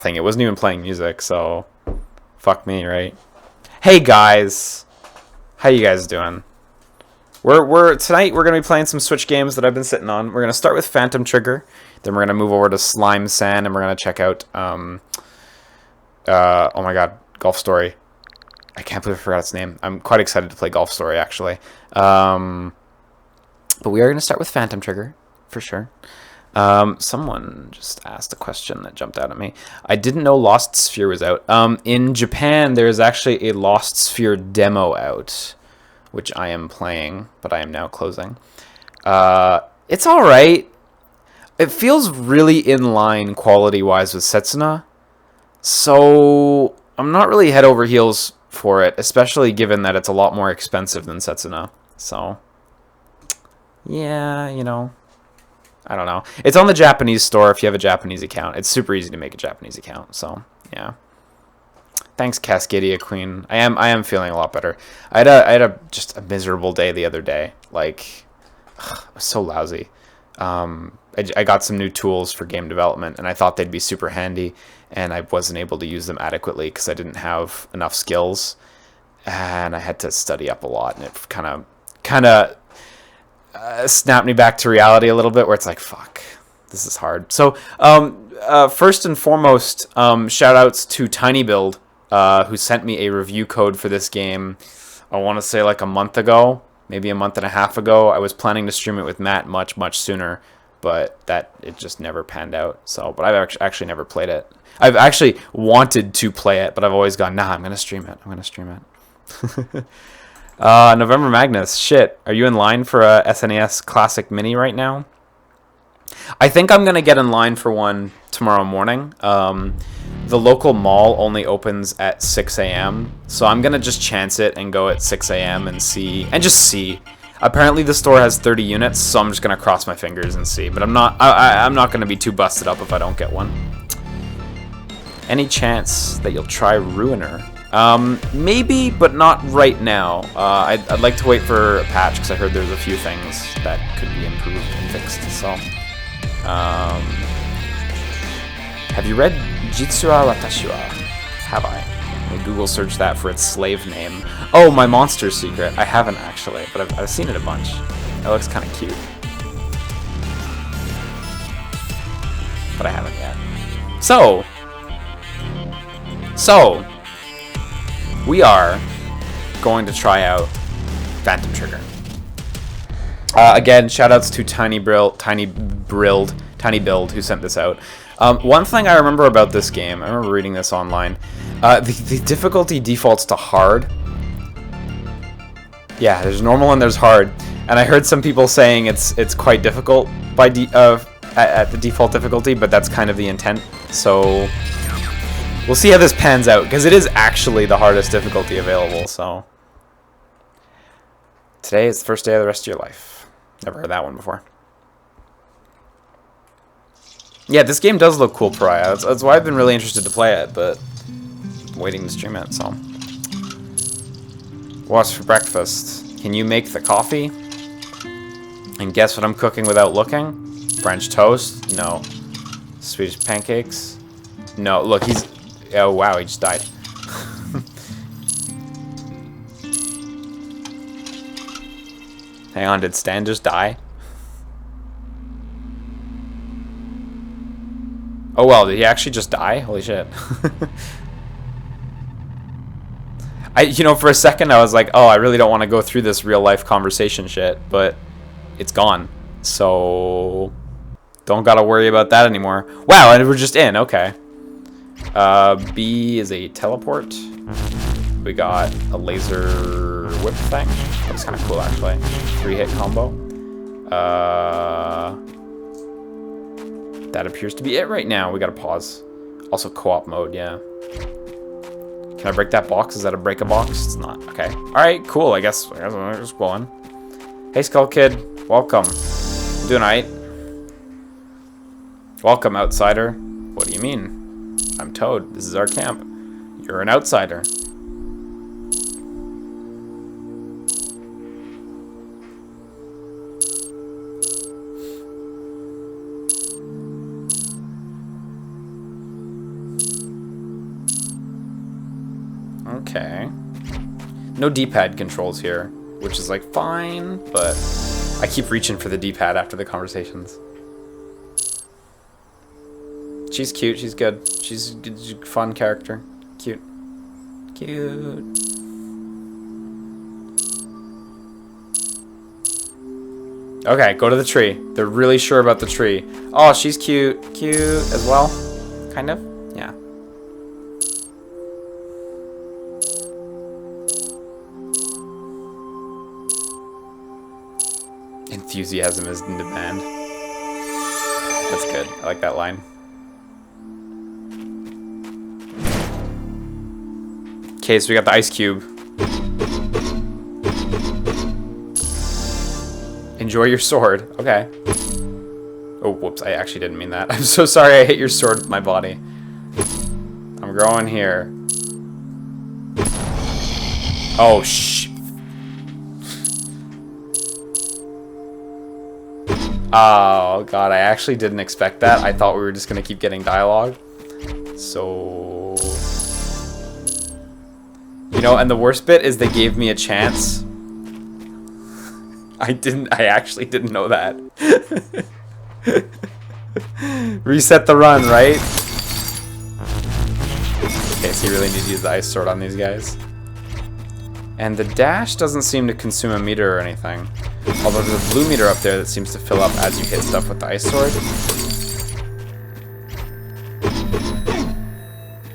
thing. It wasn't even playing music, so fuck me, right? Hey guys, how you guys doing? We're tonight we're gonna be playing some Switch games that I've been sitting on. We're gonna start with Phantom Trigger, then we're gonna move over to Slime Sand, and we're gonna check out oh my god, Golf Story. I can't believe I forgot its name. I'm quite excited to play Golf Story actually. But we are gonna start with Phantom Trigger for sure. Someone just asked a question that jumped out at me. I didn't know Lost Sphere was out. In Japan, there is actually a Lost Sphere demo out, which I am playing, but I am now closing. It's all right. It feels really in line quality-wise with Setsuna, so I'm not really head over heels for it, especially given that it's a lot more expensive than Setsuna. So, yeah, you know. I don't know. It's on the Japanese store if you have a Japanese account. It's super easy to make a Japanese account, so yeah. Thanks, Cascadia Queen. I am feeling a lot better. I had just a miserable day the other day. Like, I was so lousy. I got some new tools for game development, and I thought they'd be super handy, and I wasn't able to use them adequately because I didn't have enough skills, and I had to study up a lot, and it kind of snapped me back to reality a little bit, where it's like, fuck, this is hard. So first and foremost, shout outs to TinyBuild, who sent me a review code for this game, I want to say like a month ago, maybe a month and a half ago. I was planning to stream it with Matt much sooner, but it just never panned out. So, but I've actually never played it. I've actually wanted to play it, but I've always gone, nah, I'm gonna stream it. November Magnus, shit. Are you in line for a SNES Classic Mini right now? I think I'm going to get in line for one tomorrow morning. The local mall only opens at 6 a.m., so I'm going to just chance it and go at 6 a.m. and just see. Apparently the store has 30 units, so I'm just going to cross my fingers and see. But I'm not going to be too busted up if I don't get one. Any chance that you'll try Ruiner? Maybe, but not right now. I'd like to wait for a patch, because I heard there's a few things that could be improved and fixed, so. Have you read Jitsu wa Watashi wa? Have I? I Google search that for its slave name. Oh, My Monster Secret. I haven't, actually, but I've seen it a bunch. It looks kind of cute. But I haven't yet. So, we are going to try out Phantom Trigger. Again, shoutouts to TinyBuild, who sent this out. One thing I remember about this game, I remember reading this online, the difficulty defaults to hard. Yeah, there's normal and there's hard, and I heard some people saying it's quite difficult by at the default difficulty, but that's kind of the intent. So we'll see how this pans out, because it is actually the hardest difficulty available, so. Today is the first day of the rest of your life. Never heard that one before. Yeah, this game does look cool, Pariah. That's why I've been really interested to play it, but I'm waiting to stream it, so. What's for breakfast? Can you make the coffee? And guess what I'm cooking without looking? French toast? No. Swedish pancakes? No. Look, he's... Oh, wow, he just died. Hang on, did Stan just die? Oh, well, did he actually just die? Holy shit. You know, for a second I was like, oh, I really don't want to go through this real-life conversation shit, but it's gone. So, don't gotta worry about that anymore. Wow, and we're just in, okay. B is a teleport. We got a laser whip thing. Looks kind of cool, actually. 3-hit combo. That appears to be it right now. We gotta pause. Also co-op mode, yeah. Can I break that box? Is that a break a box? It's not. Okay. Alright, cool. I guess we're just going. Hey, Skull Kid. Welcome. Doing alright? Welcome, outsider. What do you mean? I'm Toad. This is our camp. You're an outsider. Okay. No D-pad controls here, which is like fine, but I keep reaching for the D-pad after the conversations. She's cute, she's good. She's a fun character. Cute. Cute. Okay, go to the tree. They're really sure about the tree. Oh, she's cute. Cute as well. Kind of. Yeah. Enthusiasm is in demand. That's good. I like that line. Okay, so we got the ice cube. Enjoy your sword. Okay. Oh, whoops. I actually didn't mean that. I'm so sorry I hit your sword with my body. I'm growing here. Oh, shh. Oh, God. I actually didn't expect that. I thought we were just going to keep getting dialogue. So... You know, and the worst bit is they gave me a chance. I actually didn't know that. Reset the run, right? Okay, so you really need to use the ice sword on these guys. And the dash doesn't seem to consume a meter or anything. Although there's a blue meter up there that seems to fill up as you hit stuff with the ice sword.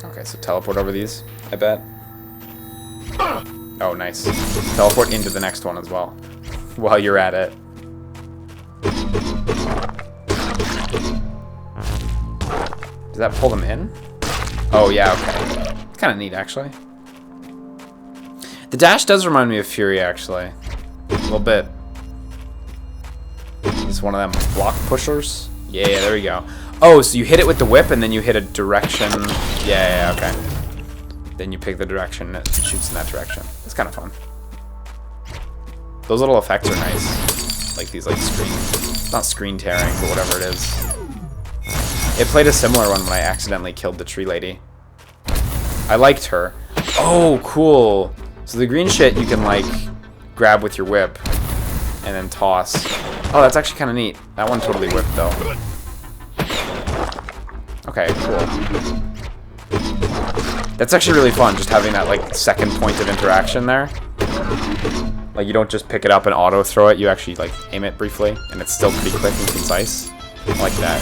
Okay, so teleport over these, I bet. Oh, nice. Teleport into the next one as well, while you're at it. Does that pull them in? Oh, yeah, okay. Kind of neat, actually. The dash does remind me of Fury, actually. A little bit. It's one of them block pushers. Yeah, there we go. Oh, so you hit it with the whip and then you hit a direction. Yeah, okay. Then you pick the direction and it shoots in that direction. It's kind of fun. Those little effects are nice. Like these like screen, not screen tearing, but whatever it is. It played a similar one when I accidentally killed the tree lady. I liked her. Oh, cool. So the green shit you can like grab with your whip and then toss. Oh, that's actually kind of neat. That one totally whipped though. Okay, cool. That's actually really fun, just having that like second point of interaction there. Like you don't just pick it up and auto throw it, you actually like aim it briefly, and it's still pretty quick and concise. I like that.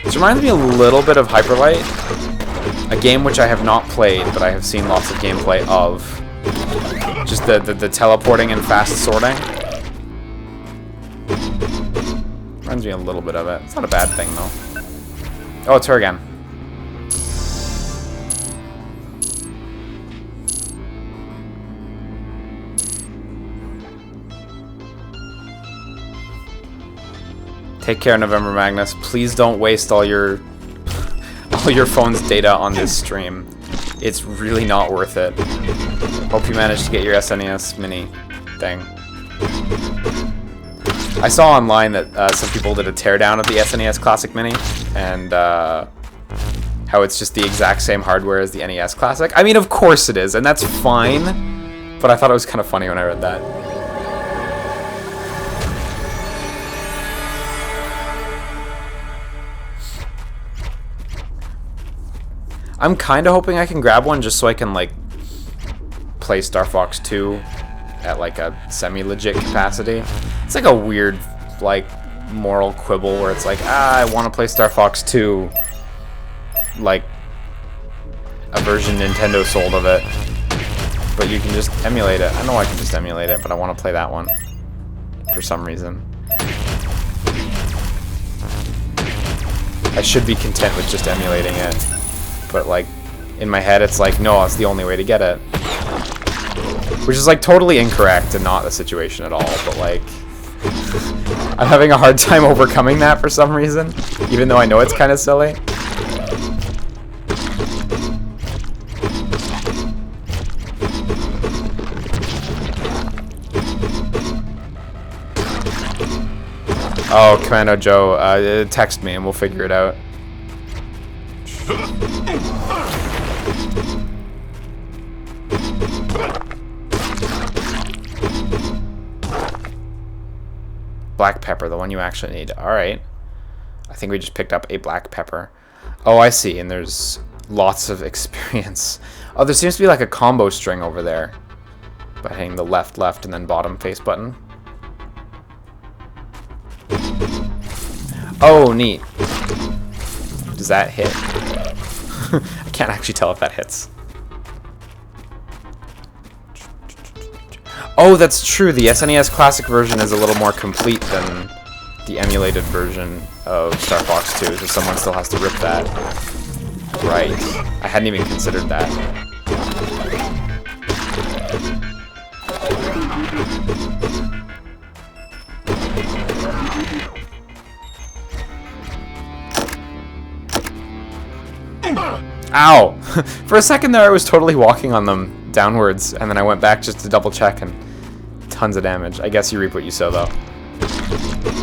This reminds me a little bit of Hyperlight. A game which I have not played, but I have seen lots of gameplay of. Just the teleporting and fast sorting. Reminds me a little bit of it. It's not a bad thing, though. Oh, it's her again. Take care, November Magnus. Please don't waste all your phone's data on this stream. It's really not worth it. Hope you managed to get your SNES Mini thing. I saw online that some people did a teardown of the SNES Classic Mini, and how it's just the exact same hardware as the NES Classic. I mean, of course it is, and that's fine, but I thought it was kind of funny when I read that. I'm kind of hoping I can grab one just so I can, like, play Star Fox 2 at, like, a semi-legit capacity. It's like a weird, like, moral quibble where it's like, I want to play Star Fox 2, like, a version Nintendo sold of it. But you can just emulate it. I know I can just emulate it, but I want to play that one for some reason. I should be content with just emulating it. But, like, in my head, it's like, no, it's the only way to get it. Which is, like, totally incorrect and not the situation at all. But, like, I'm having a hard time overcoming that for some reason. Even though I know it's kind of silly. Oh, Commando Joe, text me and we'll figure it out. Black pepper, the one you actually need. Alright. I think we just picked up a black pepper. Oh, I see, and there's lots of experience. Oh, there seems to be like a combo string over there. By hitting the left, and then bottom face button. Oh, neat. Does that hit? I can't actually tell if that hits. Oh, that's true. The SNES Classic version is a little more complete than the emulated version of Star Fox 2, so someone still has to rip that. Right. I hadn't even considered that. Ow! For a second there I was totally walking on them downwards, and then I went back just to double check, and tons of damage. I guess you reap what you sow, though.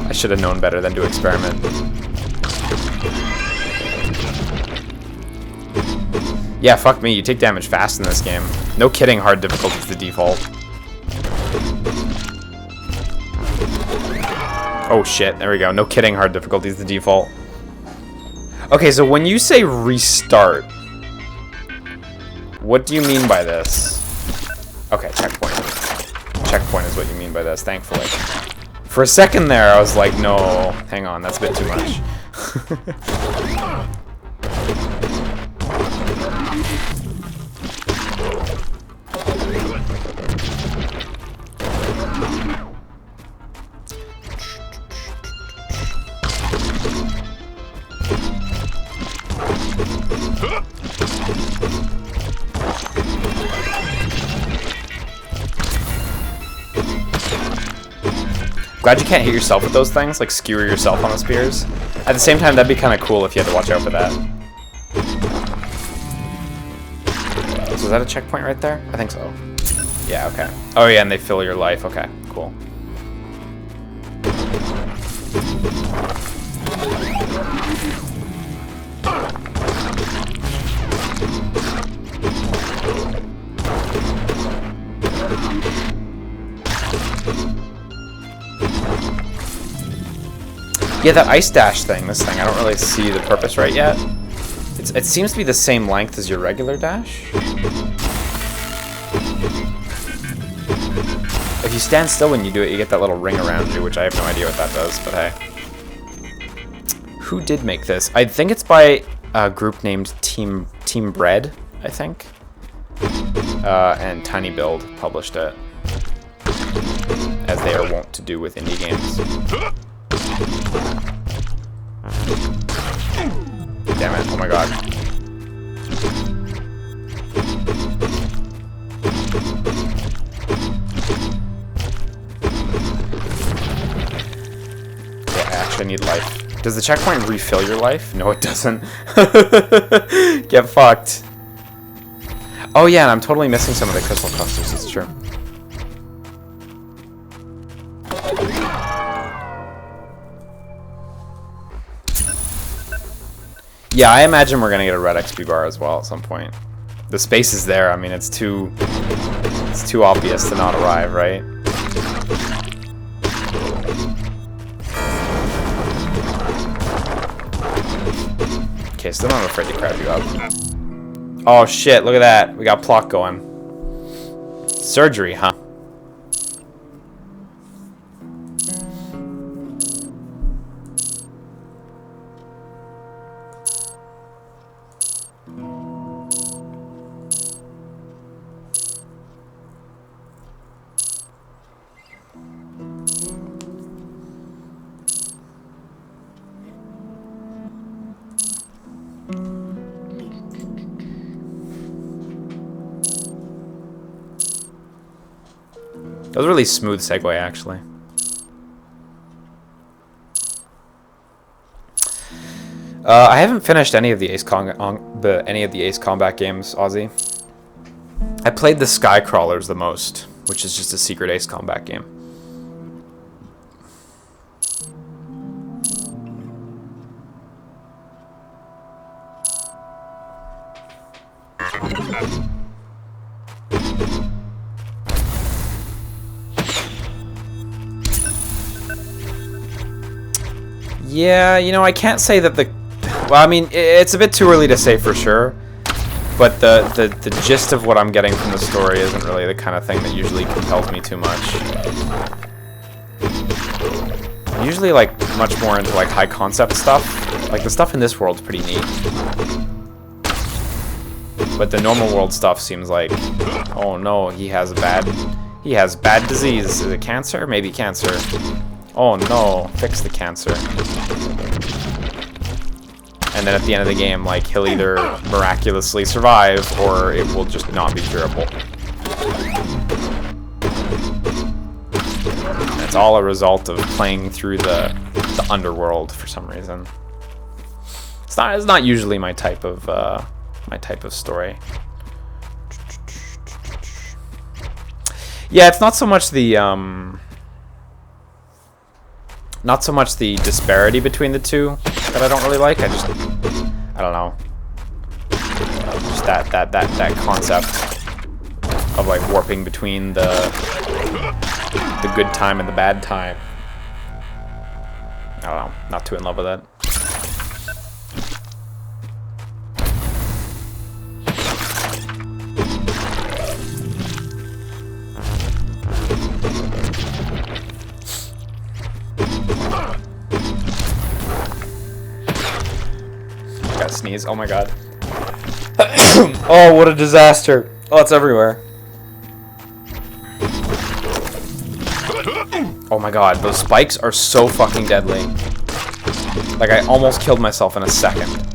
I should have known better than to experiment. Yeah, fuck me, you take damage fast in this game. No kidding, hard difficulty is the default. Oh shit, there we go. No kidding, hard difficulty is the default. Okay, so when you say restart, what do you mean by this? Okay, checkpoint. Checkpoint is what you mean by this, thankfully. For a second there, I was like, no, hang on, that's a bit too much. Glad you can't hit yourself with those things, like skewer yourself on the spears. At the same time, that'd be kind of cool if you had to watch out for that. So is that a checkpoint right there? I think so. Yeah, okay. Oh yeah, and they fill your life. Okay, cool. Yeah, that ice dash thing, this thing, I don't really see the purpose right yet. It seems to be the same length as your regular dash. If you stand still when you do it, you get that little ring around you, which I have no idea what that does, but hey. Who did make this? I think it's by a group named Team Bread, I think. And Tiny Build published it. As they are wont to do with indie games. Damn it, oh my god. Yeah, I actually need life. Does the checkpoint refill your life? No, it doesn't. Get fucked. Oh yeah, and I'm totally missing some of the crystal clusters, it's true. Yeah, I imagine we're gonna get a red XP bar as well at some point. The space is there. I mean, it's too obvious to not arrive, right? Okay, still not afraid to crowd you up. Oh shit! Look at that. We got plot going. Surgery, huh? That was a really smooth segue, actually. I haven't finished any of the Ace Combat games, Ozzy. I played the Skycrawlers the most, which is just a secret Ace Combat game. Yeah, you know, I can't say that the... Well, I mean, it's a bit too early to say for sure. But the gist of what I'm getting from the story isn't really the kind of thing that usually compels me too much. I'm usually, like, much more into, like, high concept stuff. Like, the stuff in this world's pretty neat. But the normal world stuff seems like, oh no, he has bad disease. Is it cancer? Maybe cancer. Oh no, fix the cancer. And then at the end of the game, like, he'll either miraculously survive or it will just not be curable. And it's all a result of playing through the underworld for some reason. It's not usually my type of story. Yeah, it's not so much the disparity between the two that I don't really like. I don't know. Just that concept of, like, warping between the good time and the bad time. I don't know. Not too in love with it. Sneeze. Oh my god. Oh, what a disaster. Oh, it's everywhere. Oh my god, those spikes are so fucking deadly. Like, I almost killed myself in a second.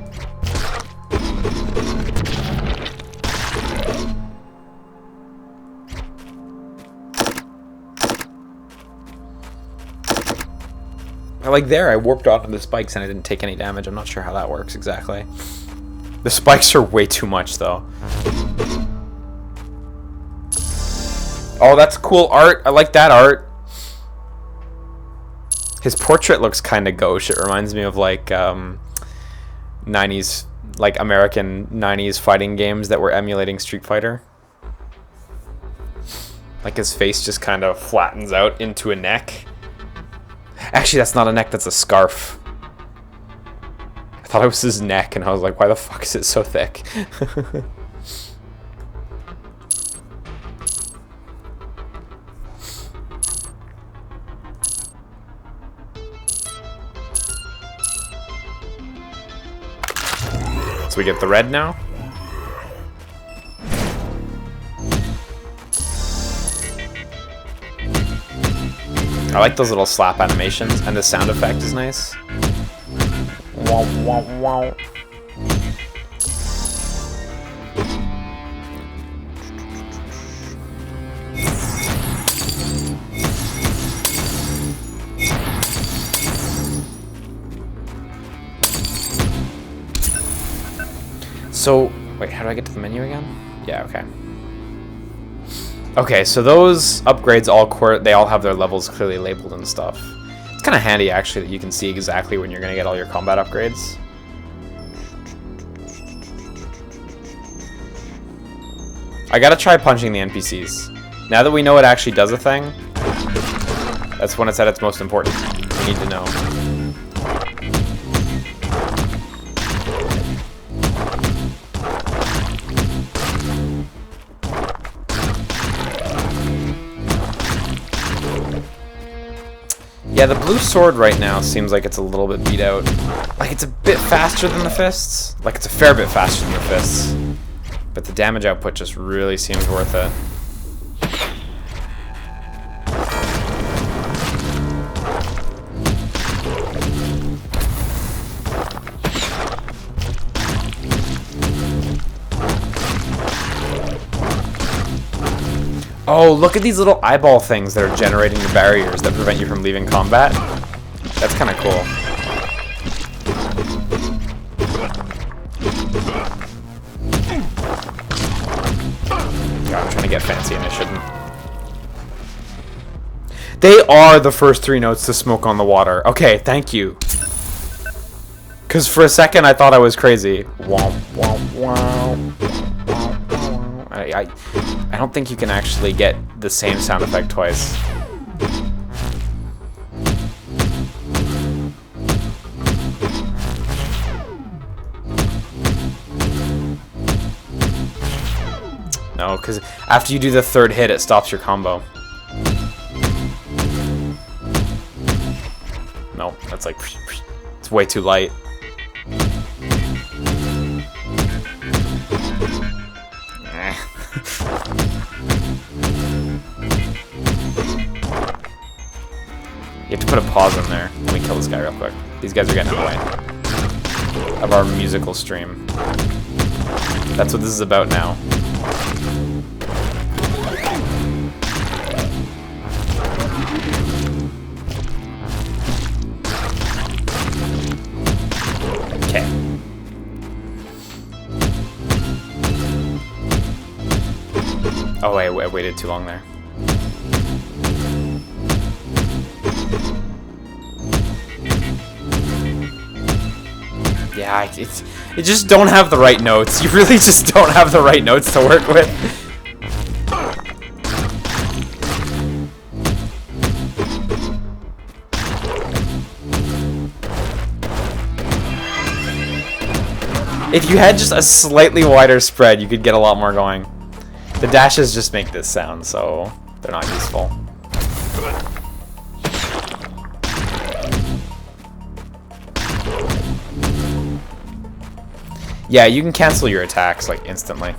Like there, I warped onto the spikes and I didn't take any damage. I'm not sure how that works exactly. The spikes are way too much, though. Oh, that's cool art. I like that art. His portrait looks kind of gauche. It reminds me of, like, 90s, like, American 90s fighting games that were emulating Street Fighter. Like, his face just kind of flattens out into a neck. Actually, that's not a neck, that's a scarf. I thought it was his neck, and I was like, why the fuck is it so thick? So we get the red now? I like those little slap animations, and the sound effect is nice. Wow, wow, wow. So, wait, how do I get to the menu again? Yeah, okay. Okay, so those upgrades they all have their levels clearly labeled and stuff. It's kind of handy, actually, that you can see exactly when you're going to get all your combat upgrades. I gotta try punching the NPCs. Now that we know it actually does a thing, that's when it's at its most important. We need to know. Yeah, the blue sword right now seems like it's a little bit beat out. Like, it's a bit faster than the fists. Like, it's a fair bit faster than the fists. But the damage output just really seems worth it. Oh, look at these little eyeball things that are generating the barriers that prevent you from leaving combat. That's kind of cool. God, I'm trying to get fancy and I shouldn't. They are the first 3 notes to Smoke on the Water. Okay, thank you. Because for a second I thought I was crazy. Womp, womp, womp. I don't think you can actually get the same sound effect twice. No, because after you do the third hit, it stops your combo. No, that's like... It's way too light. You have to put a pause in there. Let me kill this guy real quick. These guys are getting in the way of our musical stream. That's what this is about now. Okay. Oh, I waited too long there. Yeah, you just don't have the right notes. You really just don't have the right notes to work with. If you had just a slightly wider spread, you could get a lot more going. The dashes just make this sound, so they're not useful. Yeah, you can cancel your attacks, like, instantly.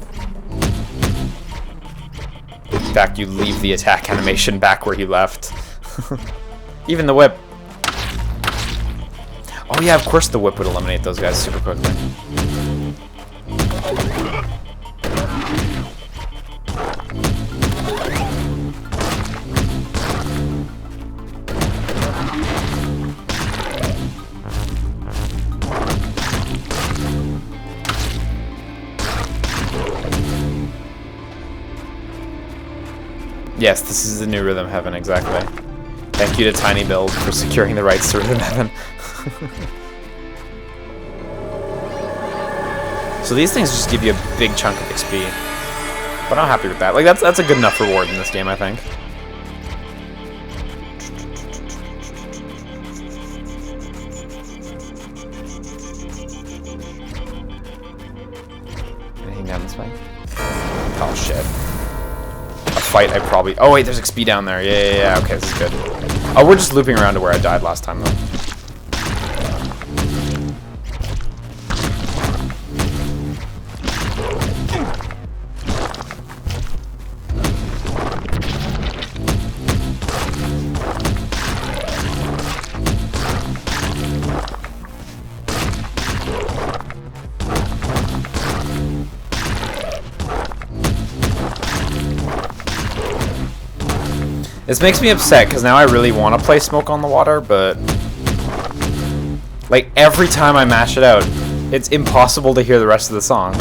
In fact, you leave the attack animation back where you left. Even the whip. Oh yeah, of course the whip would eliminate those guys super quickly. Yes, this is the new Rhythm Heaven, exactly. Thank you to Tiny Build for securing the rights to Rhythm Heaven. So these things just give you a big chunk of XP. But I'm happy with that. Like, that's a good enough reward in this game, I think. Anything down this way? Oh, shit. Fight, I probably... Oh, wait, there's XP down there. Yeah. Okay, this is good. Oh, we're just looping around to where I died last time, though. This makes me upset, because now I really want to play Smoke on the Water, but... like, every time I mash it out, it's impossible to hear the rest of the song.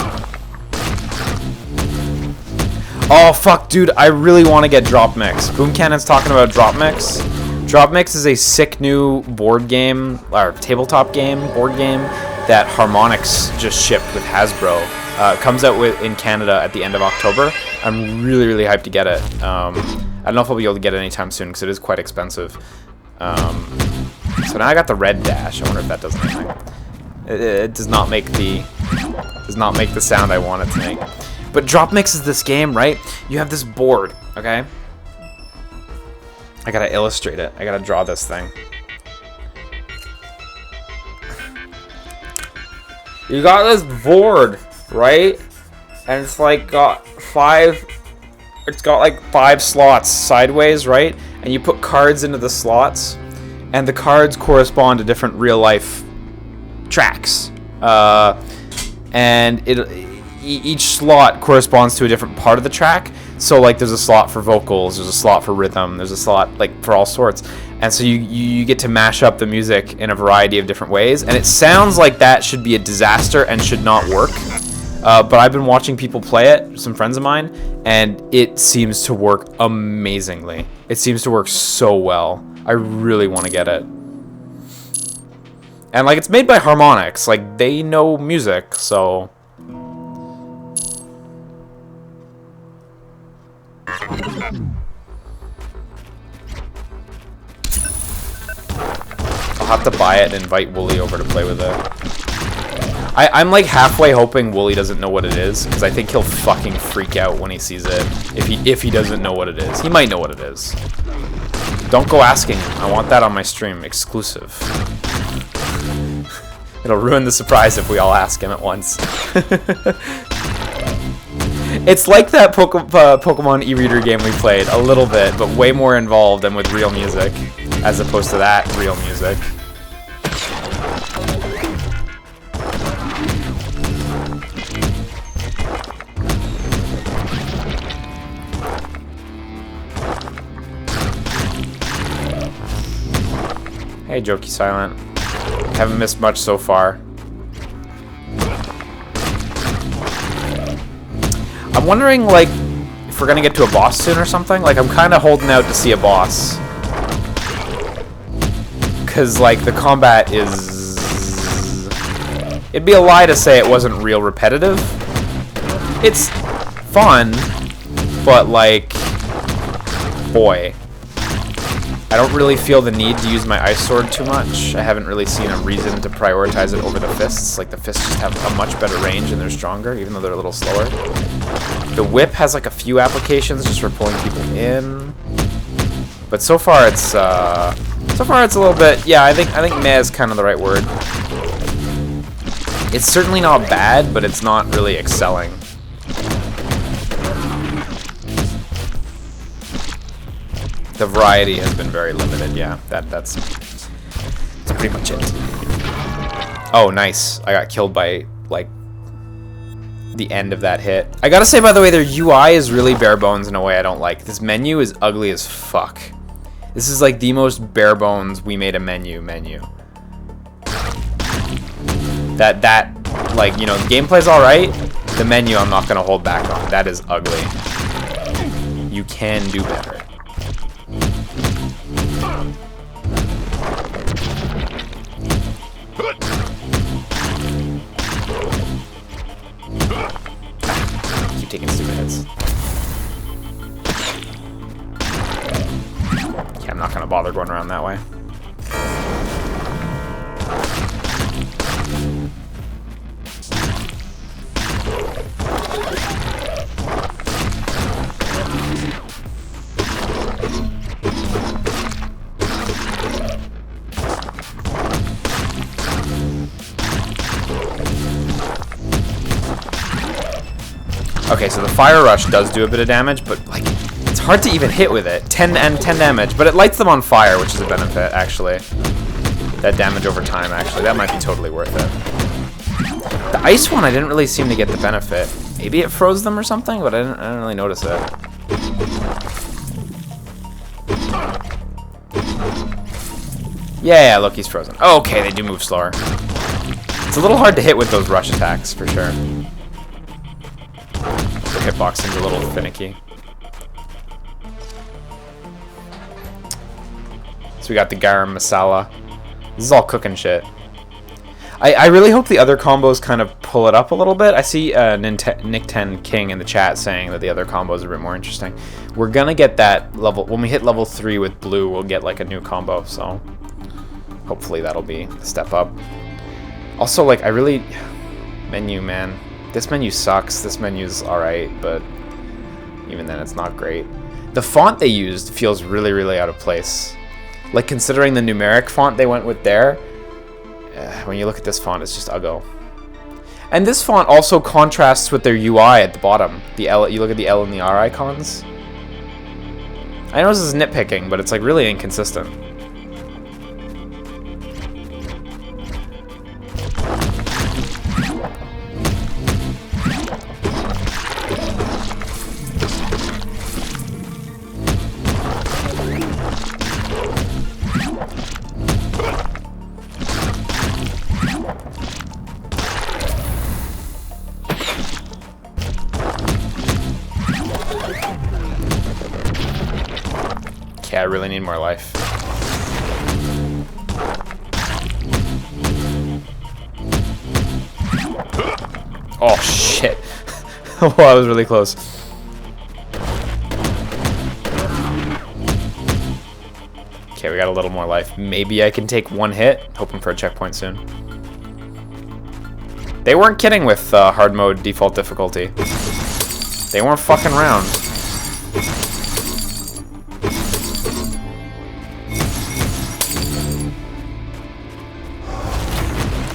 Oh, fuck, dude, I really want to get Drop Mix. Boom Cannon's talking about Drop Mix. Drop Mix is a sick new board game, or tabletop game, board game, that Harmonix just shipped with Hasbro. It comes out in Canada at the end of October. I'm really, really hyped to get it. I don't know if I'll be able to get it anytime soon because it is quite expensive. So now I got the red dash. I wonder if that does anything. It does not make the sound I want it to make. But Drop Mix is this game, right? You have this board, okay? I gotta illustrate it. I gotta draw this thing. You got this board, right? And it's like got like 5 slots sideways, right? And you put cards into the slots, and the cards correspond to different real life tracks. And each slot corresponds to a different part of the track. So like there's a slot for vocals, there's a slot for rhythm, there's a slot like for all sorts. And so you get to mash up the music in a variety of different ways. And it sounds like that should be a disaster and should not work. But I've been watching people play it, some friends of mine, and it seems to work amazingly. It seems to work so well. I really want to get it. And like it's made by Harmonix, like they know music, so... I'll have to buy it and invite Wooly over to play with it. I'm like halfway hoping Wooly doesn't know what it is, because I think he'll fucking freak out when he sees it. If he doesn't know what it is. He might know what it is. Don't go asking him. I want that on my stream. Exclusive. It'll ruin the surprise if we all ask him at once. It's like that Pokemon e-reader game we played, a little bit, but way more involved and with real music, as opposed to that real music. Hey, Jokey Silent. Haven't missed much so far. I'm wondering, like, if we're gonna get to a boss soon or something. Like, I'm kind of holding out to see a boss. Because, like, the combat is... It'd be a lie to say it wasn't real repetitive. It's fun, but, like, boy. I don't really feel the need to use my Ice Sword too much. I haven't really seen a reason to prioritize it over the fists. Like, the fists just have a much better range and they're stronger, even though they're a little slower. The whip has like a few applications just for pulling people in. But so far it's a little bit, yeah, I think meh is kind of the right word. It's certainly not bad, but it's not really excelling. The variety has been very limited, yeah. That's pretty much it. Oh, nice. I got killed by, like, the end of that hit. I gotta say, by the way, their UI is really bare bones in a way I don't like. This menu is ugly as fuck. This is, like, the most bare bones we made a menu. That, like, you know, the gameplay's alright. The menu I'm not gonna hold back on. That is ugly. You can do better. Keep taking stupid hits. Okay, I'm not gonna bother going around that way. Okay, so the Fire Rush does do a bit of damage, but like it's hard to even hit with it. 10 damage, but it lights them on fire, which is a benefit, actually. That damage over time, actually. That might be totally worth it. The ice one, I didn't really seem to get the benefit. Maybe it froze them or something, but I didn't really notice it. Yeah, look, he's frozen. Oh, okay, they do move slower. It's a little hard to hit with those rush attacks, for sure. The hitboxing's a little finicky. So we got the garam masala. This is all cooking shit. I really hope the other combos kind of pull it up a little bit. I see Nick10 King in the chat saying that the other combos are a bit more interesting. We're gonna get that level when we hit level 3 with blue. We'll get like a new combo, so hopefully that'll be a step up. Also, like, I really menu, man. This menu sucks. This menu's alright, but even then it's not great. The font they used feels really, really out of place. Like, considering the numeric font they went with there, when you look at this font, it's just uggo. And this font also contrasts with their UI at the bottom. The L, you look at the L and the R icons. I know this is nitpicking, but it's like really inconsistent. I really need more life. Oh shit. Oh, I was really close. Okay, we got a little more life. Maybe I can take one hit. Hoping for a checkpoint soon. They weren't kidding with hard mode default difficulty. They weren't fucking around.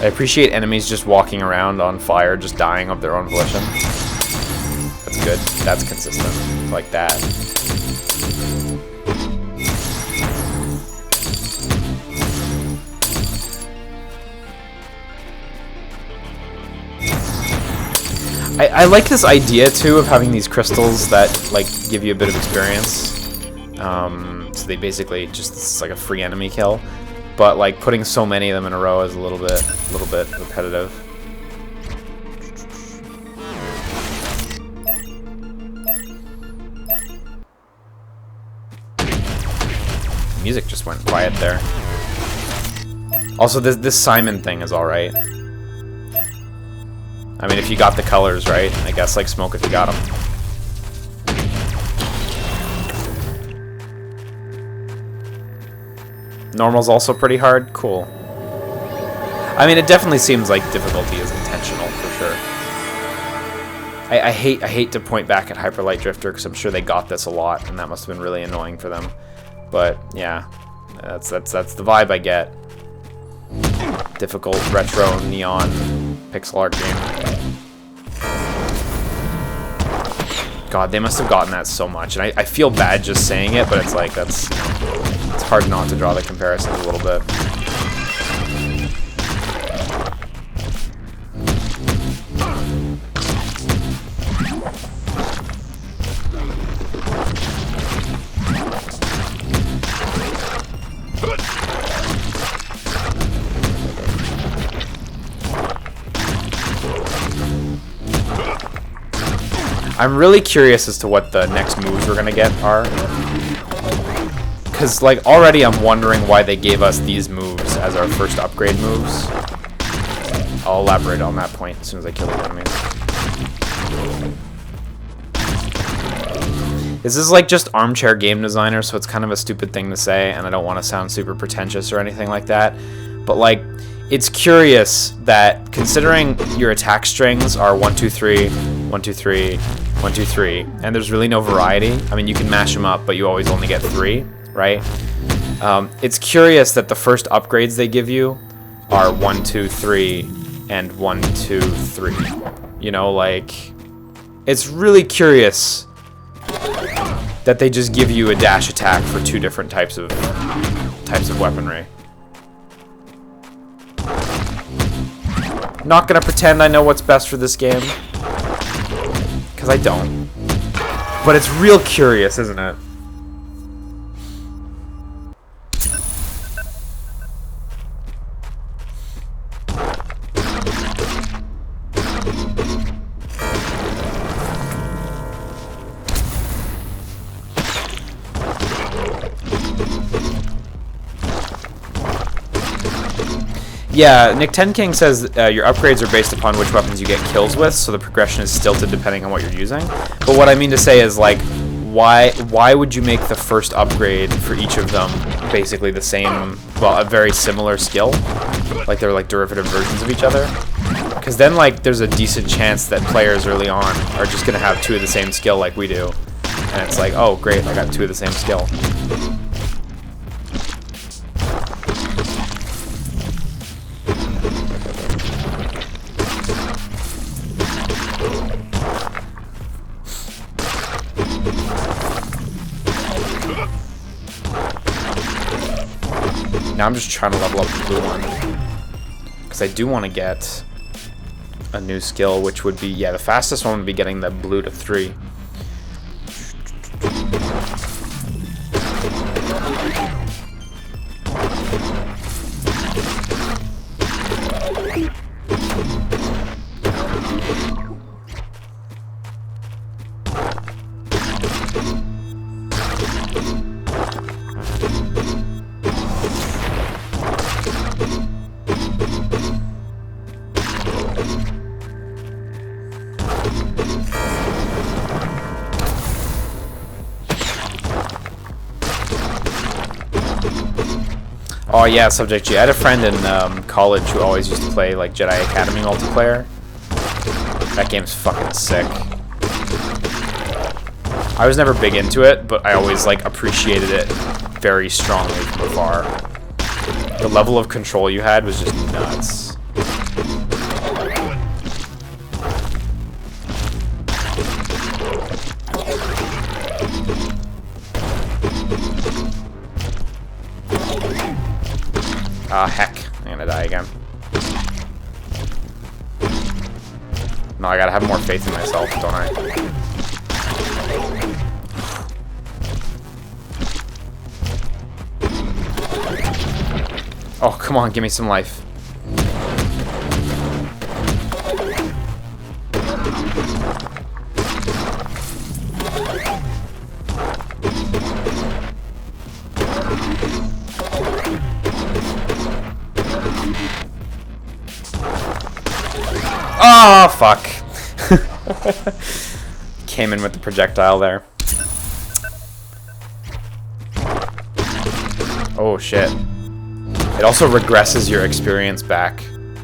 I appreciate enemies just walking around on fire, just dying of their own volition. That's good. That's consistent. Like that. I like this idea too of having these crystals that like give you a bit of experience. So they basically just, it's like a free enemy kill, but like putting so many of them in a row is a little bit repetitive. Music just went quiet there. Also, this Simon thing is all right. I mean, if you got the colors right, I guess, like smoke if you got them. Normal's also pretty hard. Cool. I mean, it definitely seems like difficulty is intentional for sure. I hate to point back at Hyper Light Drifter because I'm sure they got this a lot, and that must have been really annoying for them. But yeah, that's the vibe I get. Difficult retro neon pixel art game. God, they must have gotten that so much, and I feel bad just saying it, but it's like it's hard not to draw the comparisons a little bit. I'm really curious as to what the next moves we're gonna get are. Because, like, already I'm wondering why they gave us these moves as our first upgrade moves. I'll elaborate on that point as soon as I kill the enemies. This is, like, just armchair game designer, so it's kind of a stupid thing to say, and I don't want to sound super pretentious or anything like that. But, like, it's curious that considering your attack strings are 1, 2, 3, 1, 2, 3, 1, 2, 3, and there's really no variety. I mean, you can mash them up, but you always only get 3, right? It's curious that the first upgrades they give you are 1, 2, 3, and 1, 2, 3. You know, like, it's really curious that they just give you a dash attack for 2 different types of weaponry. Not gonna pretend I know what's best for this game, because I don't. But it's real curious, isn't it? Yeah, Nick Ten King says your upgrades are based upon which weapons you get kills with, so the progression is stilted depending on what you're using. But what I mean to say is, like, why would you make the first upgrade for each of them basically the same, well, a very similar skill? Like they're like derivative versions of each other? Because then, like, there's a decent chance that players early on are just going to have 2 of the same skill like we do. And it's like, oh, great, I got 2 of the same skill. Now I'm just trying to level up the blue one, because I do want to get a new skill, which would be, yeah, the fastest one would be getting the blue to 3. Oh yeah, Subject G. I had a friend in college who always used to play like Jedi Academy multiplayer. That game's fucking sick. I was never big into it, but I always like appreciated it very strongly from afar. The level of control you had was just nuts. Ah, heck. I'm gonna die again. No, I gotta have more faith in myself, don't I? Oh, come on, give me some life. Oh, fuck. Came in with the projectile there. Oh, shit. It also regresses your experience back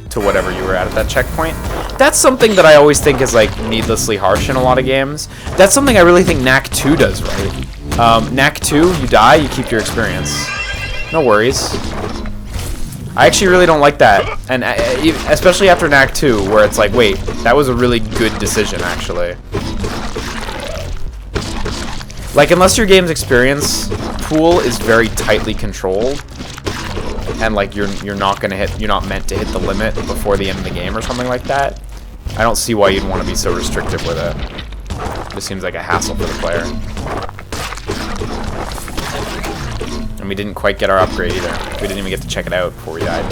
to whatever you were at that checkpoint. That's something that I always think is like needlessly harsh in a lot of games. That's something I really think Knack 2 does right. Knack 2, you die, you keep your experience. No worries. I actually really don't like that, and especially after Knack 2, where it's like, wait, that was a really good decision, actually. Like, unless your game's experience pool is very tightly controlled, and like you're not meant to hit the limit before the end of the game or something like that, I don't see why you'd want to be so restrictive with it. It just seems like a hassle for the player. And we didn't quite get our upgrade either. We didn't even get to check it out before we died.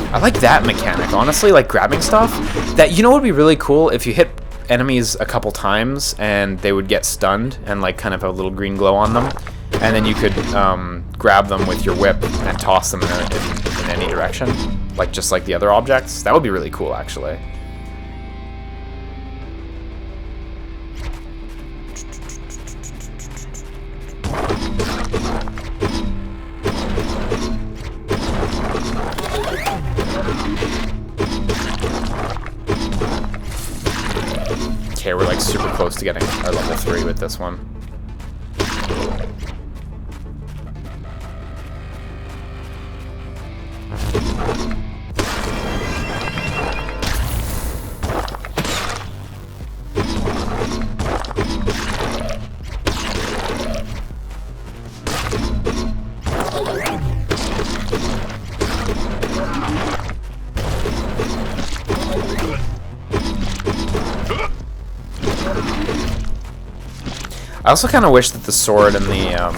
I like that mechanic, honestly, like grabbing stuff. That, you know what would be really cool? If you hit enemies a couple times and they would get stunned and like kind of a little green glow on them, and then you could grab them with your whip and toss them in any direction, like just like the other objects. That would be really cool, actually. Okay, we're like super close to getting our level 3 with this one. I also kind of wish that the sword and the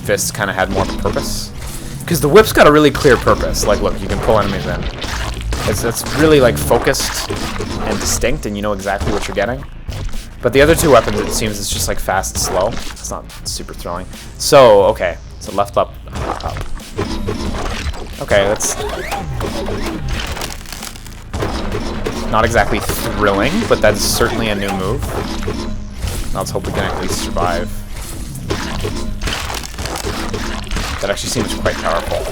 fists kind of had more of a purpose, because the whip's got a really clear purpose. Like, look, you can pull enemies in. It's really like focused and distinct, and you know exactly what you're getting. But the other two weapons, it seems it's just like fast and slow. It's not super thrilling. So okay, so left, up, up. Okay, that's not exactly thrilling, but that's certainly a new move. Let's hope we can at least survive. That actually seems quite powerful.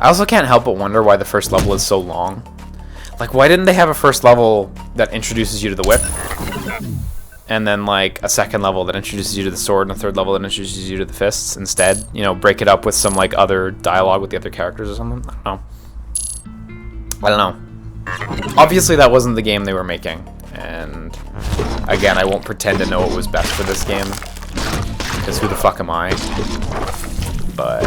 I also can't help but wonder why the first level is so long. Like, why didn't they have a first level that introduces you to the whip? And then, like, a second level that introduces you to the sword, and a third level that introduces you to the fists instead? You know, break it up with some, like, other dialogue with the other characters or something? I don't know. Obviously, that wasn't the game they were making. And, again, I won't pretend to know what was best for this game. Because who the fuck am I? But...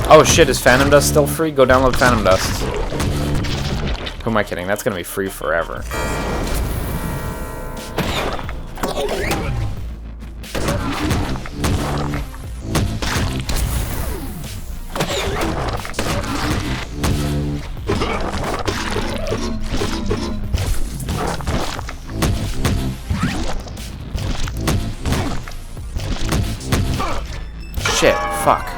oh shit, is Phantom Dust still free? Go download Phantom Dust. Who am I kidding? That's gonna be free forever. Shit, fuck.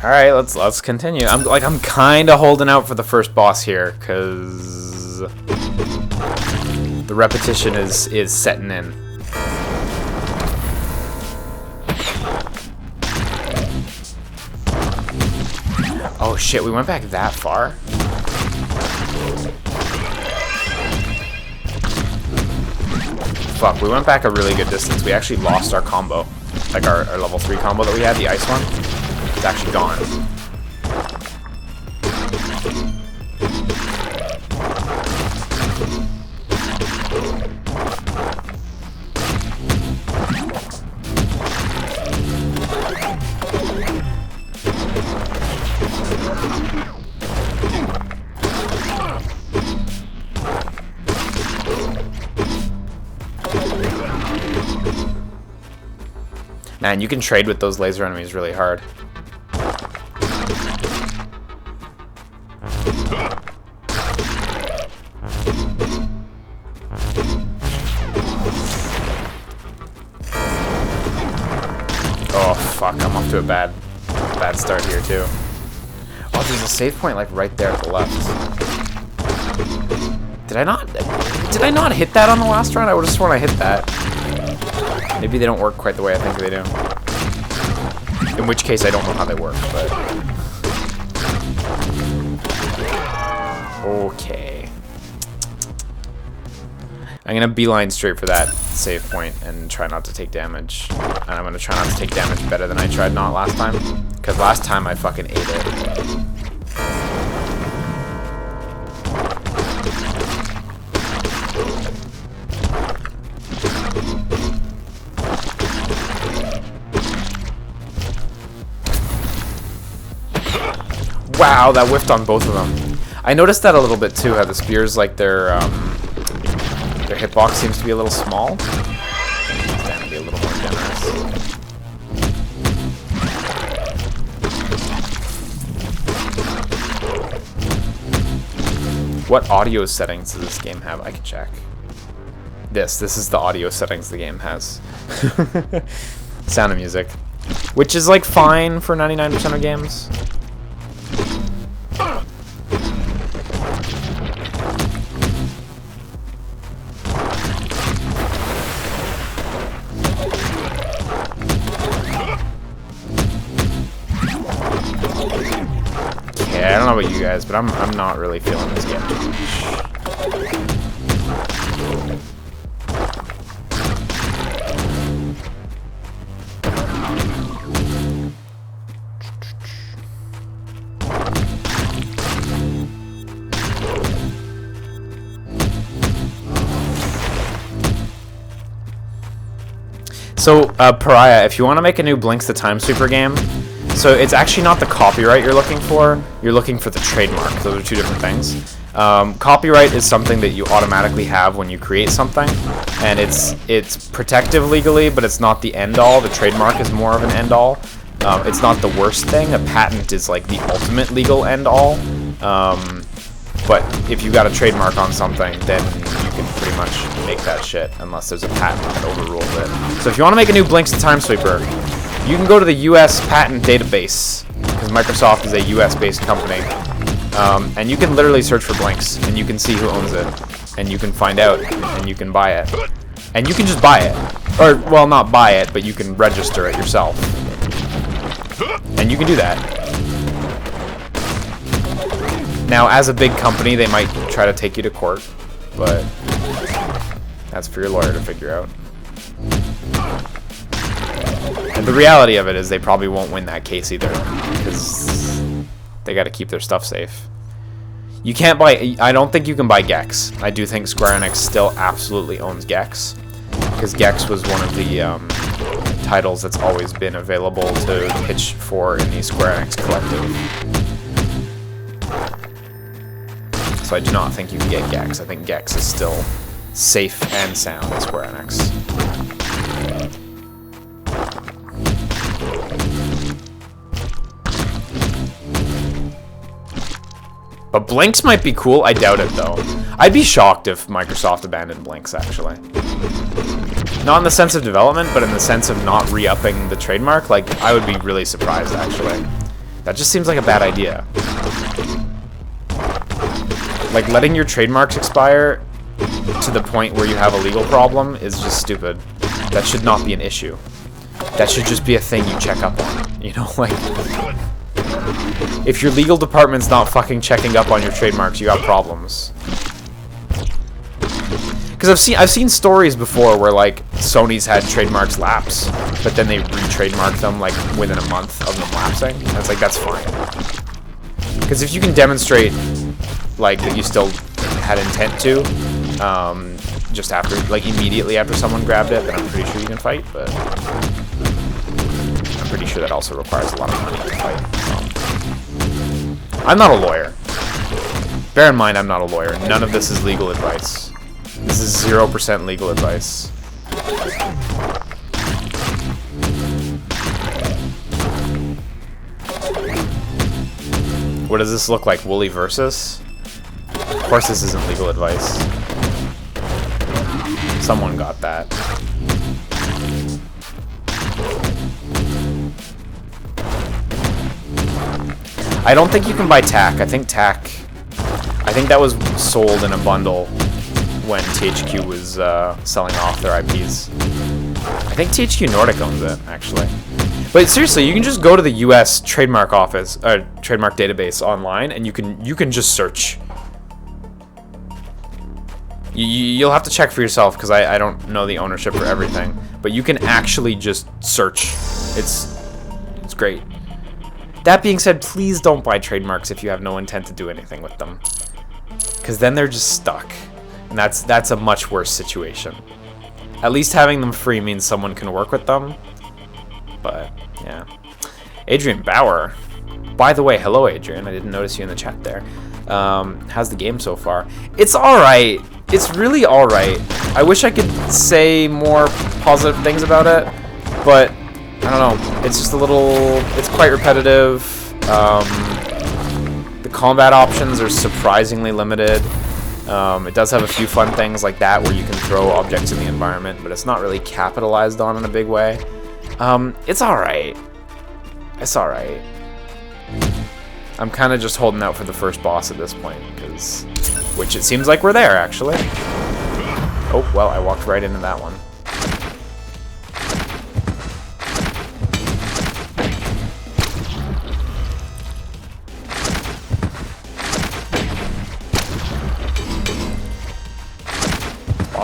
All right, let's continue. I'm kind of holding out for the first boss here, cause the repetition is setting in. Oh shit, we went back that far? Fuck, we went back a really good distance. We actually lost our combo, like our level 3 combo that we had, the ice one. It's actually gone. Man, you can trade with those laser enemies really hard. Oh fuck, I'm off to a bad start here too. Oh, there's a save point like right there at the left. Did I not hit that on the last run? I would have sworn I hit that. Maybe they don't work quite the way I think they do. In which case I don't know how they work, but okay. I'm gonna beeline straight for that save point and try not to take damage. And I'm gonna try not to take damage better than I tried not last time. Because last time I fucking ate it. Wow, that whiffed on both of them. I noticed that a little bit too, how the spears, like their hitbox seems to be a little small. Stand to be a little more generous. What audio settings does this game have? I can check. This is the audio settings the game has. Sound of Music. Which is like fine for 99% of games. I don't know about you guys, but I'm not really feeling this game too much. So, Pariah, if you want to make a new Blinks the Time Sweeper game, so it's actually not the copyright you're looking for the trademark. Those are two different things. Copyright is something that you automatically have when you create something, and it's protective legally, but it's not the end-all. The trademark is more of an end-all. It's not the worst thing. A patent is like the ultimate legal end-all. But if you got a trademark on something, then you can pretty much make that shit, unless there's a patent that overrules it. So if you want to make a new Blinks the Time Sweeper, you can go to the US patent database, because Microsoft is a US-based company, And you can literally search for blinks, and you can see who owns it, and you can find out, and you can buy it. And you can just buy it. Or, well, not buy it, but you can register it yourself. And you can do that. Now, as a big company, they might try to take you to court, but that's for your lawyer to figure out. And the reality of it is they probably won't win that case either, because they got to keep their stuff safe. You can't buy... I don't think you can buy Gex. I do think Square Enix still absolutely owns Gex, because Gex was one of the titles that's always been available to pitch for in the Square Enix collective. So I do not think you can get Gex. I think Gex is still safe and sound at Square Enix. But Blinks might be cool. I doubt it, though. I'd be shocked if Microsoft abandoned Blinks, actually. Not in the sense of development, but in the sense of not re-upping the trademark. Like, I would be really surprised, actually. That just seems like a bad idea. Like, letting your trademarks expire to the point where you have a legal problem is just stupid. That should not be an issue. That should just be a thing you check up on. You know, like... If your legal department's not fucking checking up on your trademarks, you got problems. Because I've seen stories before where like Sony's had trademarks lapse, but then they re-trademark them like within a month of them lapsing. And it's like, that's fine. Because if you can demonstrate like that you still had intent to, just after, like immediately after someone grabbed it, then I'm pretty sure you can fight. But I'm pretty sure that also requires a lot of money to fight. So. I'm not a lawyer. Bear in mind, I'm not a lawyer. None of this is legal advice. This is 0% legal advice. What does this look like? Woolly Versus? Of course this isn't legal advice. Someone got that. I don't think you can buy TAC. I think that was sold in a bundle when THQ was selling off their IPs. I think THQ Nordic owns it, actually. But seriously, you can just go to the US trademark office, trademark database online, and you can just search. You'll have to check for yourself, because I don't know the ownership for everything. But you can actually just search. It's great. That being said, please don't buy trademarks if you have no intent to do anything with them. Because then they're just stuck. And that's a much worse situation. At least having them free means someone can work with them. But, yeah. Adrian Bauer. By the way, hello Adrian. I didn't notice you in the chat there. How's the game so far? It's alright. It's really alright. I wish I could say more positive things about it. But... I don't know, it's just a little, it's quite repetitive. The combat options are surprisingly limited. It does have a few fun things like that where you can throw objects in the environment, but it's not really capitalized on in a big way. It's alright. It's alright. I'm kind of just holding out for the first boss at this point, which it seems like we're there, actually. Oh, well, I walked right into that one.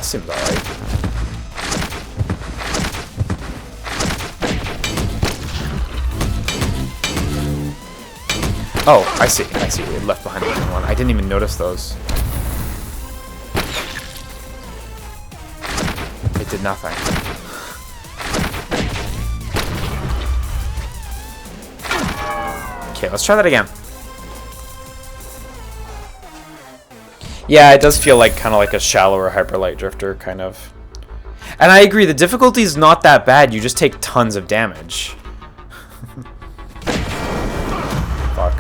Seems alright. Oh, I see. We had left behind the one. I didn't even notice those. It did nothing. Okay, let's try that again. Yeah, it does feel like kind of like a shallower Hyper Light Drifter, kind of. And I agree, the difficulty is not that bad. You just take tons of damage. Fuck.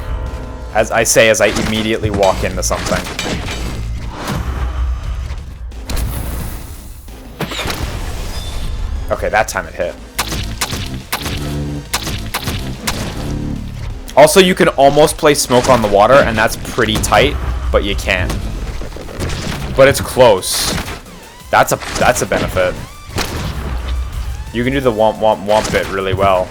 As I say, as I immediately walk into something. Okay, that time it hit. Also, you can almost place smoke on the water, and that's pretty tight, but you can't. But it's close. That's a benefit. You can do the womp womp womp bit really well.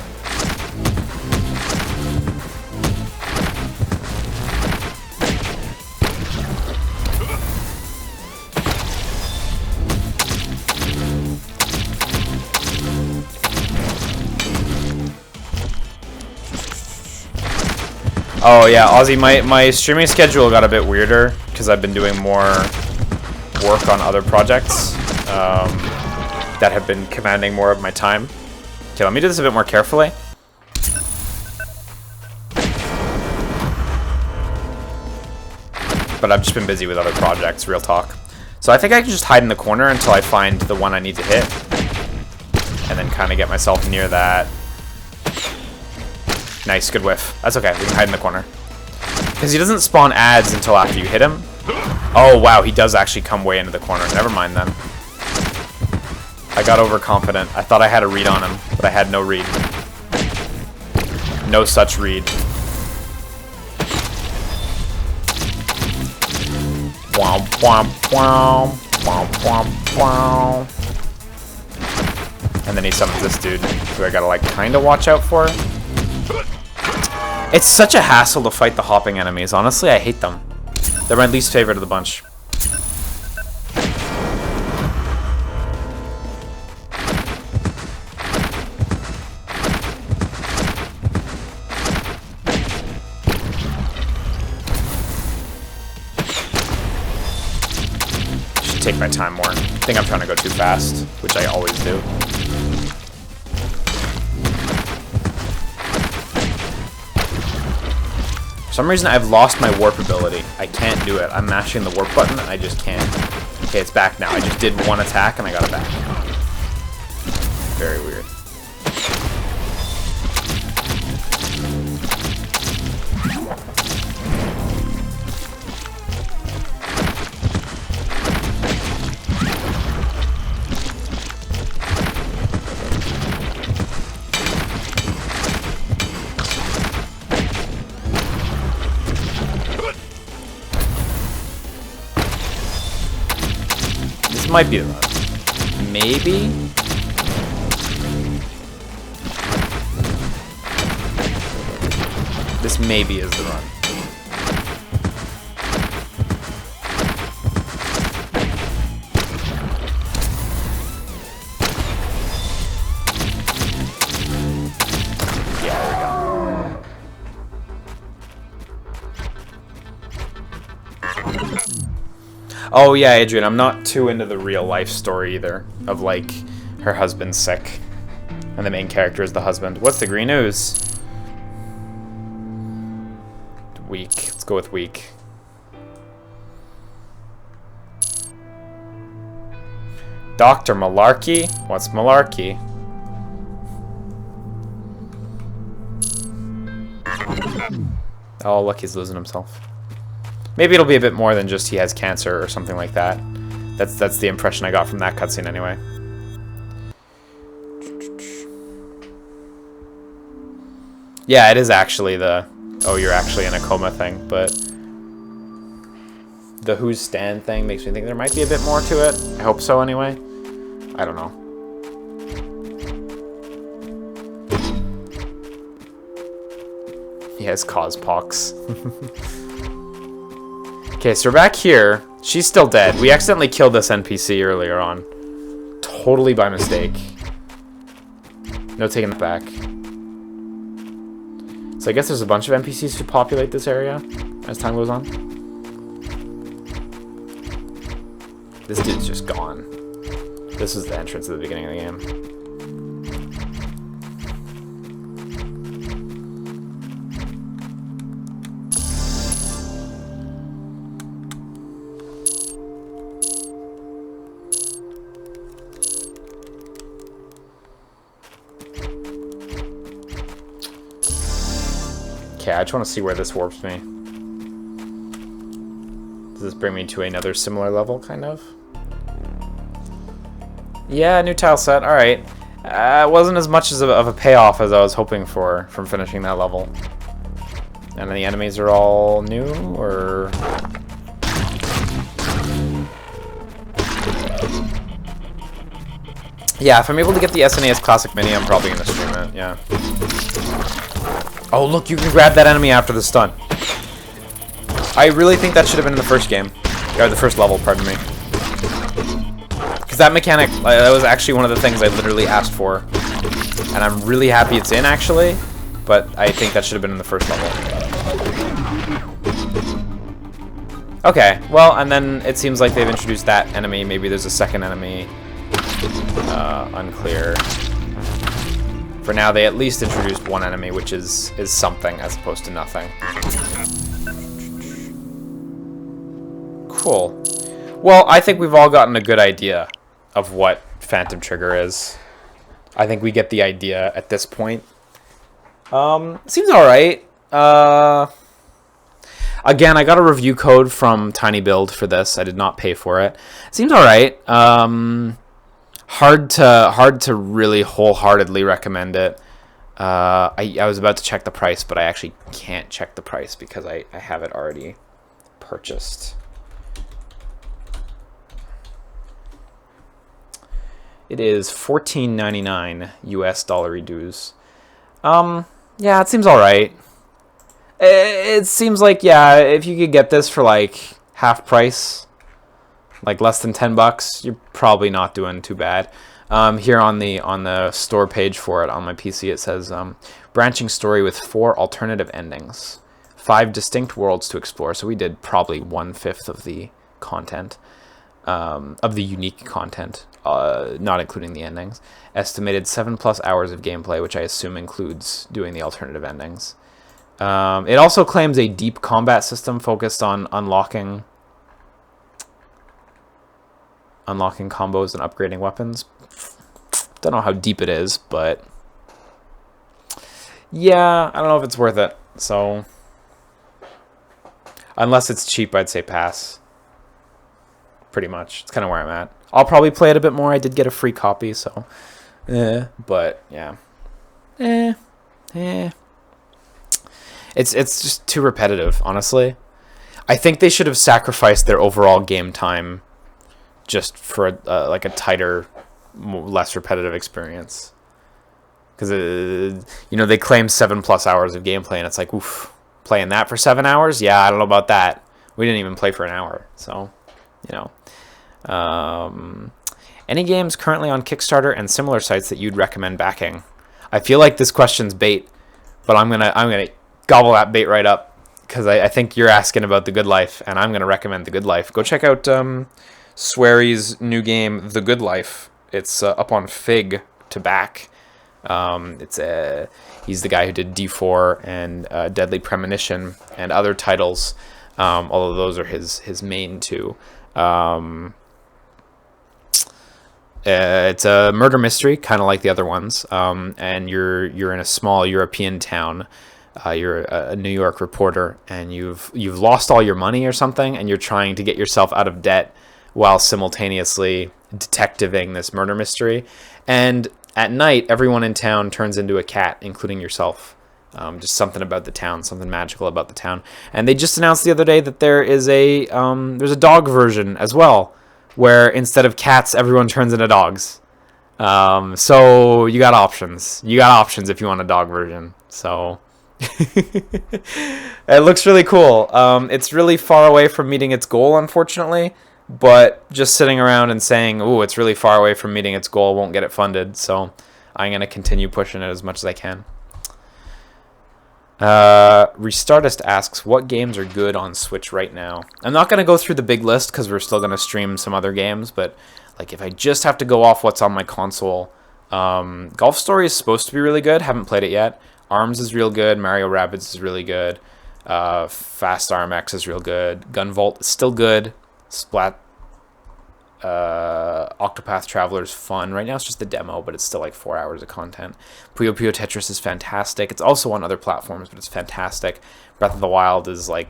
Oh yeah, Ozzy, my streaming schedule got a bit weirder because I've been doing more work on other projects that have been commanding more of my time. Okay, let me do this a bit more carefully. But I've just been busy with other projects, real talk. So I think I can just hide in the corner until I find the one I need to hit. And then kind of get myself near that. Nice, good whiff. That's okay, we can hide in the corner. Because he doesn't spawn ads until after you hit him. Oh, wow, he does actually come way into the corner. Never mind then. I got overconfident. I thought I had a read on him, but I had no read. No such read. Womp, womp, womp. Womp, womp, womp. And then he summons this dude, who I gotta, like, kind of watch out for. It's such a hassle to fight the hopping enemies. Honestly, I hate them. They're my least favorite of the bunch. Should take my time more. I think I'm trying to go too fast, which I always do. For some reason, I've lost my warp ability. I can't do it. I'm mashing the warp button, and I just can't. Okay, it's back now. I just did one attack, and I got it back. Very weird. Might be the run. Maybe? This maybe is the run. Yeah, there we go. Oh yeah, Adrian, I'm not too into the real life story either, of like, her husband's sick, and the main character is the husband. What's the green ooze? Weak. Let's go with weak. Dr. Malarkey? What's Malarkey? Oh, look, he's losing himself. Maybe it'll be a bit more than just he has cancer or something like that. That's the impression I got from that cutscene anyway. Yeah, it is actually the, oh, you're actually in a coma thing, but the who's stand thing makes me think there might be a bit more to it. I hope so anyway. I don't know. He has cause pox. Okay, so we're back here. She's still dead. We accidentally killed this NPC earlier on. Totally by mistake. No taking it back. So I guess there's a bunch of NPCs who populate this area as time goes on. This dude's just gone. This is the entrance at the beginning of the game. Okay, I just want to see where this warps me. Does this bring me to another similar level, kind of? Yeah, new tile set, alright. It wasn't as much of a payoff as I was hoping for from finishing that level. And then the enemies are all new, or... Yeah, if I'm able to get the SNES Classic Mini, I'm probably going to stream it, yeah. Oh, look, you can grab that enemy after the stun. I really think that should have been in the first game. Or the first level, pardon me. Because that mechanic, that was actually one of the things I literally asked for. And I'm really happy it's in, actually. But I think that should have been in the first level. Okay, well, and then it seems like they've introduced that enemy. Maybe there's a second enemy. Unclear. For now, they at least introduced one enemy, which is something as opposed to nothing. Cool. Well, I think we've all gotten a good idea of what Phantom Trigger is. I think we get the idea at this point. Seems alright. Again, I got a review code from Tiny Build for this. I did not pay for it. Seems alright. Hard to really wholeheartedly recommend it. I was about to check the price, but I actually can't check the price because I have it already purchased. It is $14.99 US dollar dues. Yeah, it seems alright. It seems like, yeah, if you could get this for like half price, like less than $10, you're probably not doing too bad. Here on the store page for it on my PC, it says branching story with 4 alternative endings, 5 distinct worlds to explore. So we did probably 1/5 of the content, of the unique content, not including the endings. Estimated 7+ hours of gameplay, which I assume includes doing the alternative endings. It also claims a deep combat system focused on unlocking combos and upgrading weapons. Don't know how deep it is, but yeah, I don't know if it's worth it. So unless it's cheap, I'd say pass. Pretty much. It's kind of where I'm at. I'll probably play it a bit more. I did get a free copy, so but yeah. It's just too repetitive, honestly. I think they should have sacrificed their overall game time just for like a tighter, less repetitive experience. Because you know, they claim 7+ hours of gameplay, and it's like, oof, playing that for 7 hours? Yeah, I don't know about that. We didn't even play for an hour, so you know. Any games currently on Kickstarter and similar sites that you'd recommend backing? I feel like this question's bait, but I'm gonna gobble that bait right up, because I think you're asking about The Good Life, and I'm gonna recommend The Good Life. Go check out Swery's new game, The Good Life. It's up on Fig to back. He's the guy who did D4 and Deadly Premonition and other titles, although those are his main two. It's a murder mystery, kind of like the other ones, and you're in a small European town. You're a New York reporter, and you've lost all your money or something, and you're trying to get yourself out of debt while simultaneously detectiving this murder mystery. And at night, everyone in town turns into a cat, including yourself. Just something about the town, something magical about the town. And they just announced the other day that there's a dog version as well, where instead of cats, everyone turns into dogs. So you got options. You got options if you want a dog version. So it looks really cool. It's really far away from meeting its goal, unfortunately. But just sitting around and saying, "Ooh, it's really far away from meeting its goal," won't get it funded. So I'm gonna continue pushing it as much as I can. Restartist asks, what games are good on Switch right now? I'm not going to go through the big list because we're still going to stream some other games, but like if I just have to go off what's on my console, Golf Story is supposed to be really good. Haven't played it yet. ARMS is real good. Mario Rabbids is really good. Fast RMX is real good. Gunvolt is still good. Octopath Traveler is fun. Right now it's just a demo, but it's still like 4 hours of content. Puyo Puyo Tetris is fantastic. It's also on other platforms, but it's fantastic. Breath of the Wild is like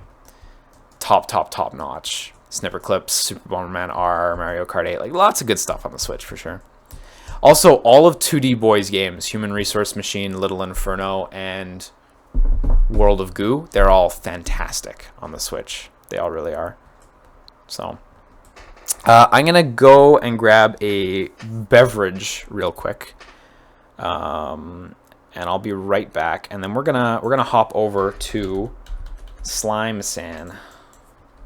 top notch. Snipper Clips, Super Bomberman R, Mario Kart 8, like lots of good stuff on the Switch for sure. Also, all of 2D Boys games, Human Resource Machine, Little Inferno, and World of Goo, they're all fantastic on the Switch. They all really are. So I'm gonna go and grab a beverage real quick, and I'll be right back. And then we're gonna hop over to Slime San.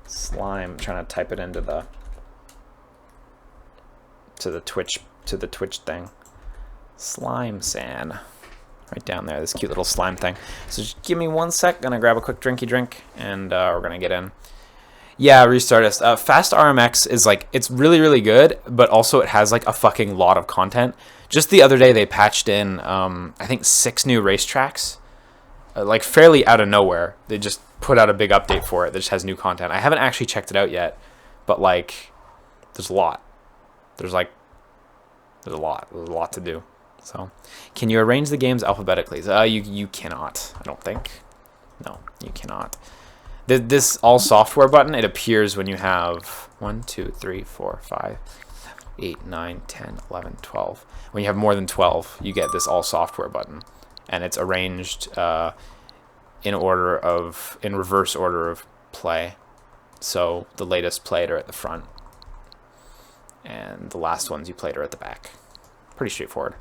Slime. I'm trying to type it into the Twitch thing. Slime San. Right down there, this cute little slime thing. So just give me 1 sec. Gonna grab a quick drinky drink, and we're gonna get in. Yeah, Restartist. Fast RMX is like, it's really, really good, but also it has like a fucking lot of content. Just the other day, they patched in, I think 6 new racetracks, like fairly out of nowhere. They just put out a big update for it that just has new content. I haven't actually checked it out yet, but like, there's a lot. There's a lot to do. So, can you arrange the games alphabetically? You cannot. I don't think. No, you cannot. This all software button, it appears when you have 1, 2, 3, 4, 5, 8, 9, 10, 11, 12. When you have more than 12, you get this all software button, and it's arranged in reverse order of play. So the latest played are at the front, and the last ones you played are at the back. Pretty straightforward.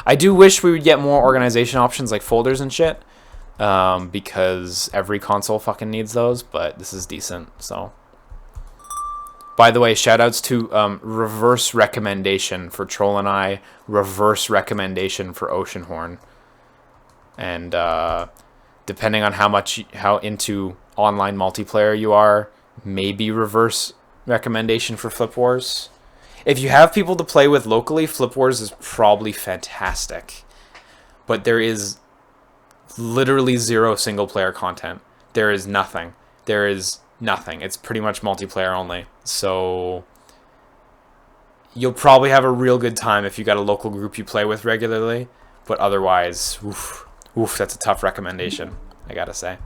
I do wish we would get more organization options like folders and shit, because every console fucking needs those, but this is decent. So, by the way, shoutouts to reverse recommendation for Troll and I, reverse recommendation for Oceanhorn, and depending on how into online multiplayer you are, maybe reverse recommendation for Flip Wars. If you have people to play with locally, Flip Wars is probably fantastic. But there is literally zero single-player content. There is nothing. There is nothing. It's pretty much multiplayer only. So you'll probably have a real good time if you got a local group you play with regularly. But otherwise, oof, that's a tough recommendation, I gotta say.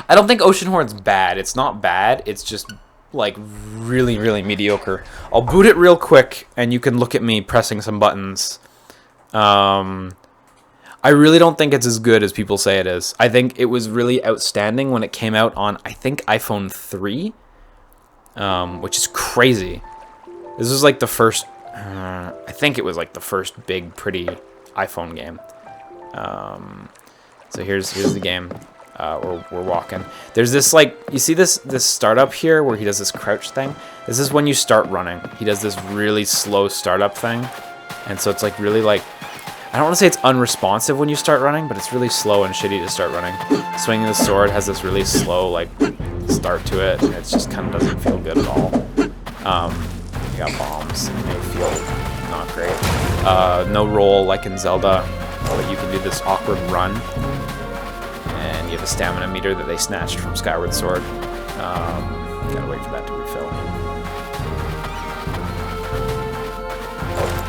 I don't think Oceanhorn's bad. It's not bad. It's just like really, really mediocre. I'll boot it real quick, and you can look at me pressing some buttons. I really don't think it's as good as people say it is. I think it was really outstanding when it came out on, I think, iPhone 3, which is crazy. This was like the first, I think it was like the first big, pretty iPhone game. So here's the game. We're walking. There's this, like, you see this startup here where he does this crouch thing? This is when you start running. He does this really slow startup thing. And so it's like really like, I don't want to say it's unresponsive when you start running, but it's really slow and shitty to start running. Swinging the sword has this really slow, like, start to it. And it just kind of doesn't feel good at all. You got bombs. It may feel not great. No roll like in Zelda, but you can do this awkward run. And you have a stamina meter that they snatched from Skyward Sword. Gotta wait for that to refill.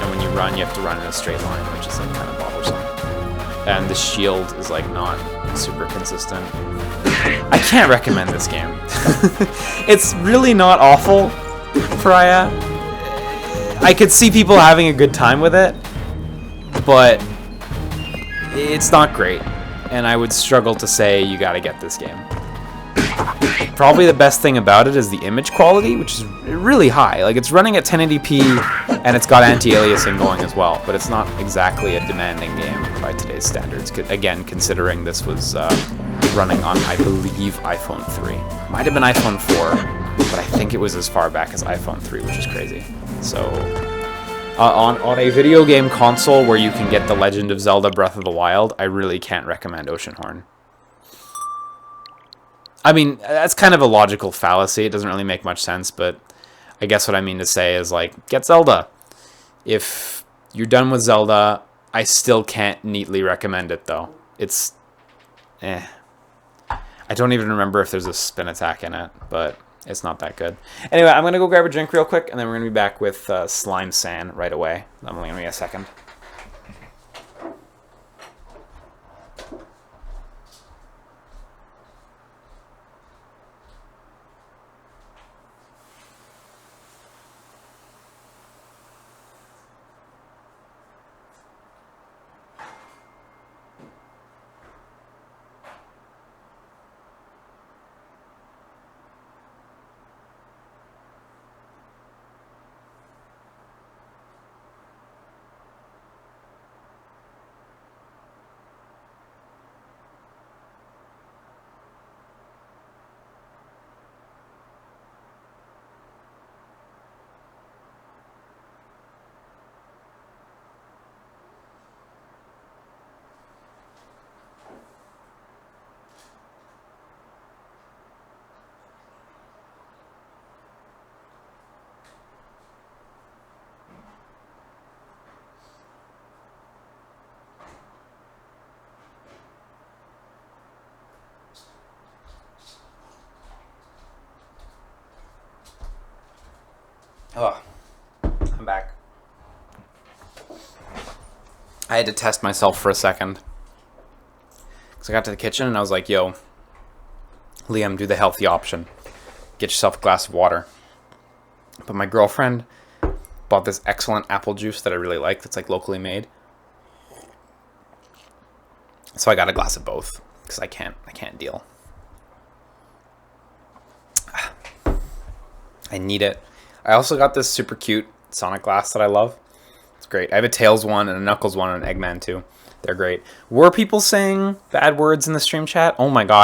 And when you run, you have to run in a straight line, which is like kind of bothersome. And the shield is like not super consistent. I can't recommend this game. It's really not awful, Pariah. I could see people having a good time with it, but it's not great. And I would struggle to say you gotta get this game. Probably the best thing about it is the image quality, which is really high. Like, it's running at 1080p, and it's got anti-aliasing going as well, but it's not exactly a demanding game by today's standards. Again, considering this was running on, I believe, iPhone 3. Might have been iPhone 4, but I think it was as far back as iPhone 3, which is crazy. So, on a video game console where you can get The Legend of Zelda Breath of the Wild, I really can't recommend Oceanhorn. I mean, that's kind of a logical fallacy. It doesn't really make much sense, but I guess what I mean to say is, like, get Zelda. If you're done with Zelda, I still can't neatly recommend it, though. It's, I don't even remember if there's a spin attack in it, but it's not that good. Anyway, I'm going to go grab a drink real quick, and then we're going to be back with Slime San right away. I'm only going to be a second. Oh, I'm back. I had to test myself for a second. Because I got to the kitchen and I was like, yo, Liam, do the healthy option. Get yourself a glass of water. But my girlfriend bought this excellent apple juice that I really like that's like locally made. So I got a glass of both because I can't deal. I need it. I also got this super cute Sonic glass that I love. It's great. I have a Tails one and a Knuckles one and an Eggman too. They're great. Were people saying bad words in the stream chat? Oh my god.